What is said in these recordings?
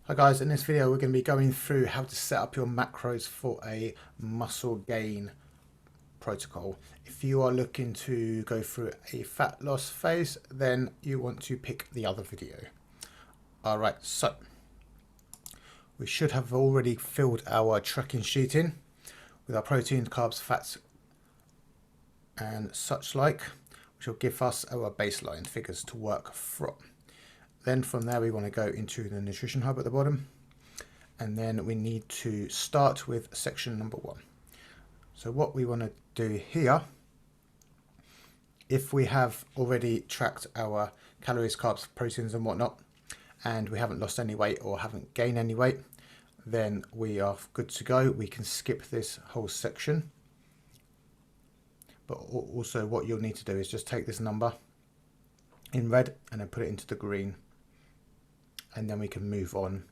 Hi guys, in this video we're going to be going through how to set up your macros for a muscle gain protocol. If you are looking to go through a fat loss phase, then you want to pick the other video. Alright, so we should have already filled our tracking sheet in with our protein, carbs, fats and such like, which will give us our baseline figures to work from. Then from there we want to go into the nutrition hub at the bottom, and then we need to start with section number 1. So what we want to do here, if we have already tracked our calories, carbs, proteins and whatnot, and we haven't lost any weight or haven't gained any weight, then we are good to go. We can skip this whole section. But also what you'll need to do is just take this number in red and then put it into the green, and then we can move on.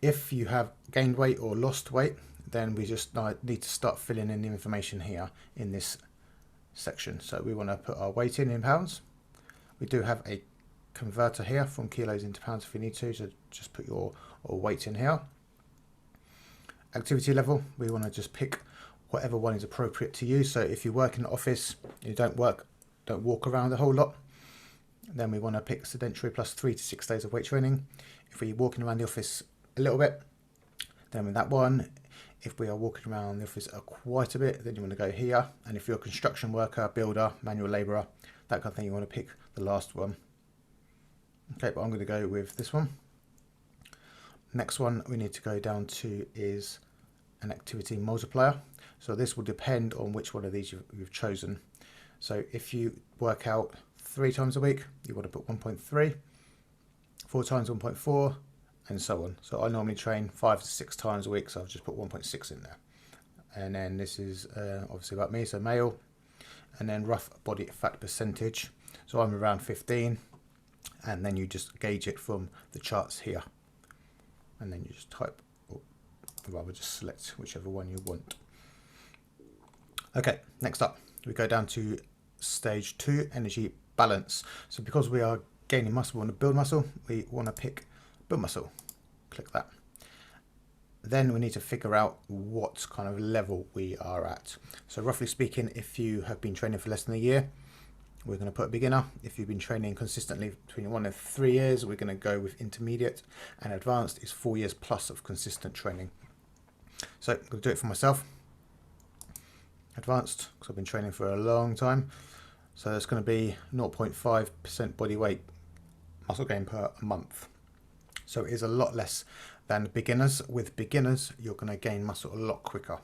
If you have gained weight or lost weight, then we just need to start filling in the information here in this section. So we want to put our weight in pounds. We do have a converter here from kilos into pounds if you need to, so just put your weight in here. Activity level, we want to just pick whatever one is appropriate to you. So if you work in the office, you don't walk around a whole lot, then we want to pick sedentary plus 3 to 6 days of weight training. If we're walking around the office a little bit, then with that one. If we are walking around the office quite a bit, then you want to go here. And if you're a construction worker, builder, manual labourer, that kind of thing, you want to pick the last one. Okay, but I'm going to go with this one. Next one we need to go down to is an activity multiplier. So this will depend on which one of these you've chosen. So if you work out 3 times a week, you want to put 1.3, 4 times 1.4, and so on. So I normally train 5 to 6 times a week, so I've just put 1.6 in there. And then this is obviously about me, so male, and then rough body fat percentage. So I'm around 15, and then you just gauge it from the charts here, and then you just type, or rather just select whichever one you want. Okay, next up we go down to stage 2, energy balance. So because we are gaining muscle, we want to build muscle, we want to pick build muscle. Click that. Then we need to figure out what kind of level we are at. So roughly speaking, if you have been training for less than a year, we're going to put beginner. If you've been training consistently between 1 and 3 years, we're going to go with intermediate, and advanced is 4 years plus of consistent training. So I'm going to do it for myself. Advanced, because I've been training for a long time. So that's going to be 0.5% body weight muscle gain per month. So it is a lot less than beginners. With beginners, you're going to gain muscle a lot quicker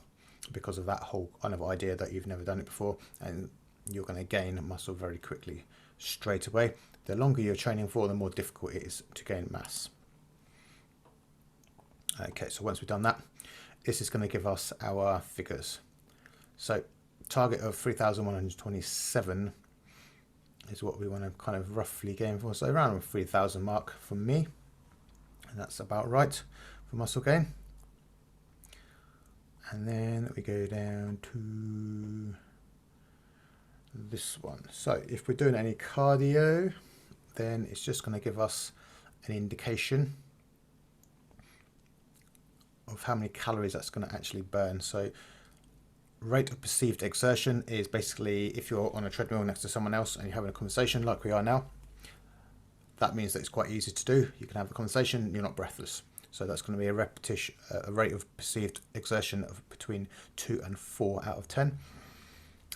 because of that whole kind of idea that you've never done it before, and you're going to gain muscle very quickly straight away. The longer you're training for, the more difficult it is to gain mass. Okay, so once we've done that, this is going to give us our figures. So target of 3,127 is what we want to kind of roughly gain for. So around 3,000 mark for me. And that's about right for muscle gain. And then we go down to this one. So if we're doing any cardio, then it's just going to give us an indication of how many calories that's going to actually burn. So rate of perceived exertion is basically if you're on a treadmill next to someone else and you're having a conversation like we are now, that means that it's quite easy to do. You can have a conversation, you're not breathless. So that's going to be a rate of perceived exertion of between 2 and 4 out of 10.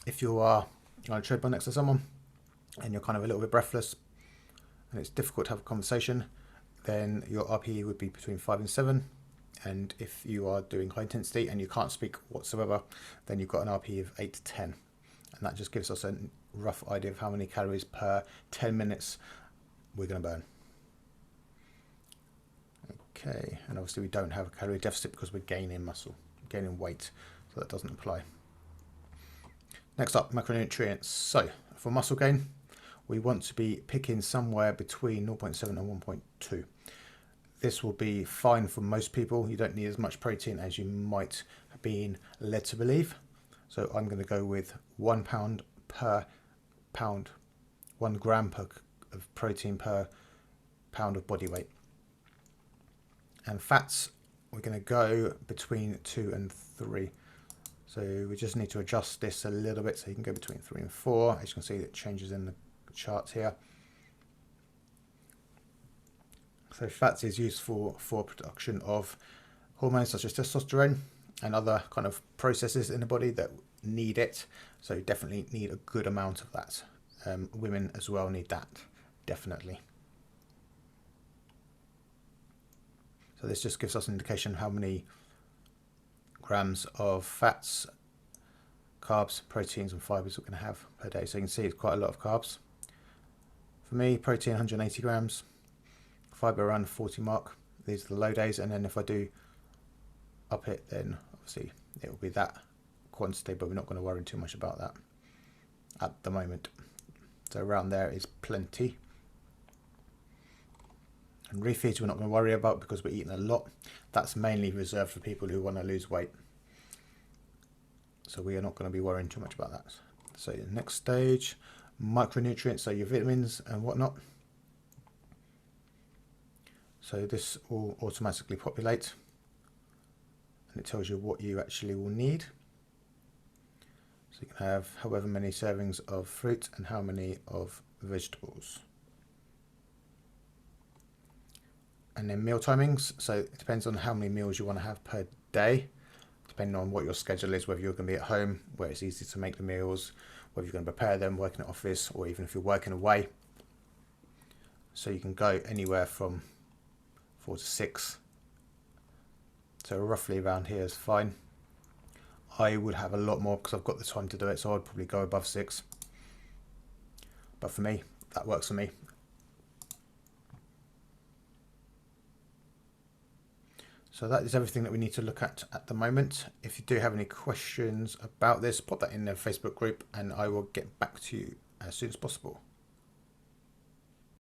If you are on a treadmill next to someone and you're kind of a little bit breathless and it's difficult to have a conversation, then your RPE would be between 5 and 7. And if you are doing high intensity and you can't speak whatsoever, then you've got an RPE of 8 to 10. And that just gives us a rough idea of how many calories per 10 minutes we're going to burn. Okay, and obviously we don't have a calorie deficit because we're gaining muscle, gaining weight, so that doesn't apply. Next up, macronutrients. So for muscle gain, we want to be picking somewhere between 0.7 and 1.2. This will be fine for most people. You don't need as much protein as you might have been led to believe. So I'm going to go with 1 pound per pound, 1 gram of protein per pound of body weight. And fats, we're going to go between 2 and 3. So we just need to adjust this a little bit so you can go between 3 and 4. As you can see, it changes in the charts here. So fats is useful for production of hormones such as testosterone and other kind of processes in the body that need it. So you definitely need a good amount of that. Women as well need that, definitely. So this just gives us an indication how many grams of fats, carbs, proteins and fibers we're going to have per day. So you can see it's quite a lot of carbs. For me, protein 180 grams, fiber around the 40 mark. These are the low days, and then if I do up it, then obviously it will be that quantity, but we're not going to worry too much about that at the moment. So around there is plenty. And refeeds we're not going to worry about because we're eating a lot. That's mainly reserved for people who want to lose weight. So we are not going to be worrying too much about that. So the next stage, micronutrients, so your vitamins and whatnot. So this will automatically populate and it tells you what you actually will need. So you can have however many servings of fruit and how many of vegetables. And then meal timings, so it depends on how many meals you want to have per day, depending on what your schedule is, whether you're going to be at home where it's easy to make the meals, whether you're going to prepare them, working at office, or even if you're working away. So you can go anywhere from 4 to 6. So roughly around here is fine. I would have a lot more because I've got the time to do it, so I'd probably go above 6. But for me, that works for me. So that is everything that we need to look at the moment. If you do have any questions about this, pop that in the Facebook group and I will get back to you as soon as possible.